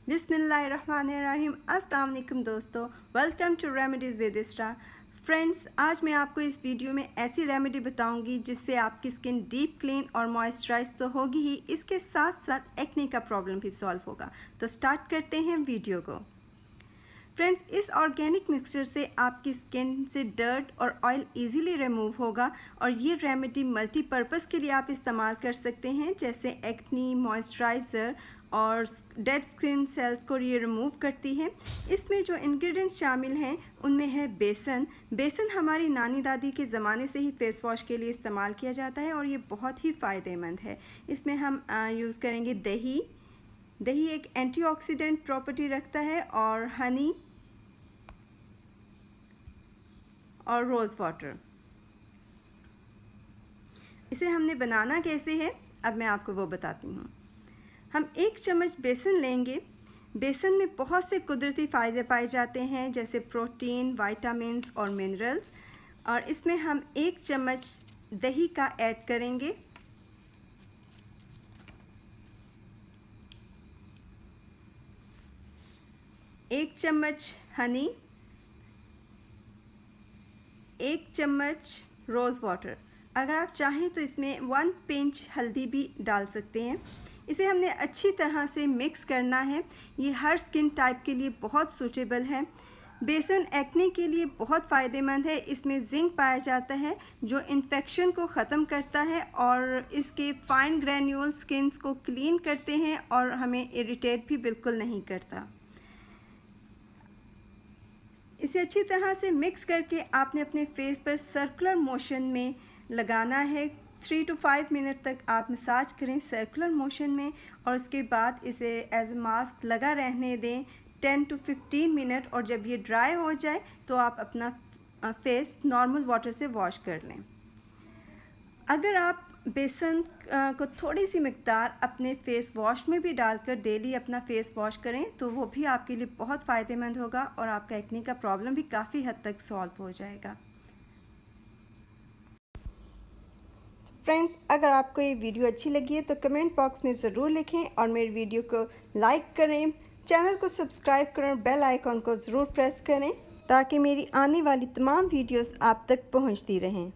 बिस्मिल्लाहिर्रहमानिर्रहीम। अस्सलाम वालेकुम दोस्तों, welcome to remedies with Isra. Friends, आज मैं आपको इस वीडियो में ऐसी रेमेडी बताऊंगी जिससे आपकी स्किन डीप क्लीन और मॉइस्चराइज तो होगी ही, इसके साथ साथ एक्ने का प्रॉब्लम भी सॉल्व होगा। तो स्टार्ट करते हैं वीडियो को। फ्रेंड्स, इस ऑर्गेनिक मिक्सचर से आपकी स्किन से डर्ट और ऑयल इजीली रिमूव होगा और ये रेमेडी मल्टीपर्पज़ के लिए आप इस्तेमाल कर सकते हैं, जैसे एक्नी, मॉइस्चराइज़र और डेड स्किन सेल्स को ये रिमूव करती है। इसमें जो इंग्रेडिएंट्स शामिल हैं उनमें है बेसन। बेसन हमारी नानी दादी के ज़माने से ही फेस वॉश के लिए इस्तेमाल किया जाता है और ये बहुत ही फ़ायदेमंद है। इसमें हम यूज़ करेंगे दही। दही एक एंटीऑक्सीडेंट प्रॉपर्टी रखता है, और हनी और रोज़ वाटर। इसे हमने बनाना कैसे है अब मैं आपको वो बताती हूँ। हम 1 चम्मच बेसन लेंगे। बेसन में बहुत से कुदरती फ़ायदे पाए जाते हैं, जैसे प्रोटीन, विटामिन्स और मिनरल्स। और इसमें हम 1 चम्मच दही का ऐड करेंगे। एक चम्मच हनी, 1 चम्मच रोज़ वाटर। अगर आप चाहें तो इसमें 1 पिंच हल्दी भी डाल सकते हैं। इसे हमने अच्छी तरह से मिक्स करना है। ये हर स्किन टाइप के लिए बहुत सूटेबल है। बेसन एक्ने के लिए बहुत फ़ायदेमंद है। इसमें जिंक पाया जाता है जो इन्फेक्शन को ख़त्म करता है और इसके फाइन ग्रैन्यूल स्किन्स को क्लीन करते हैं और हमें इरिटेट भी बिल्कुल नहीं करता। इसे अच्छी तरह से मिक्स करके आपने अपने फेस पर सर्कुलर मोशन में लगाना है। 3 to 5 मिनट तक आप मसाज करें सर्कुलर मोशन में, और उसके बाद इसे एज मास्क लगा रहने दें 10 to 15 मिनट। और जब ये ड्राई हो जाए तो आप अपना फेस नॉर्मल वाटर से वॉश कर लें। अगर आप बेसन को थोड़ी सी मिकदार अपने फेस वॉश में भी डालकर डेली अपना फेस वॉश करें तो वो भी आपके लिए बहुत फ़ायदेमंद होगा और आपका एक्ने का प्रॉब्लम भी काफ़ी हद तक सॉल्व हो जाएगा। फ्रेंड्स, अगर आपको ये वीडियो अच्छी लगी है तो कमेंट बॉक्स में ज़रूर लिखें और मेरी वीडियो को लाइक करें, चैनल को सब्सक्राइब करें और बेल आइकॉन को ज़रूर प्रेस करें ताकि मेरी आने वाली तमाम वीडियोस आप तक पहुंचती रहें।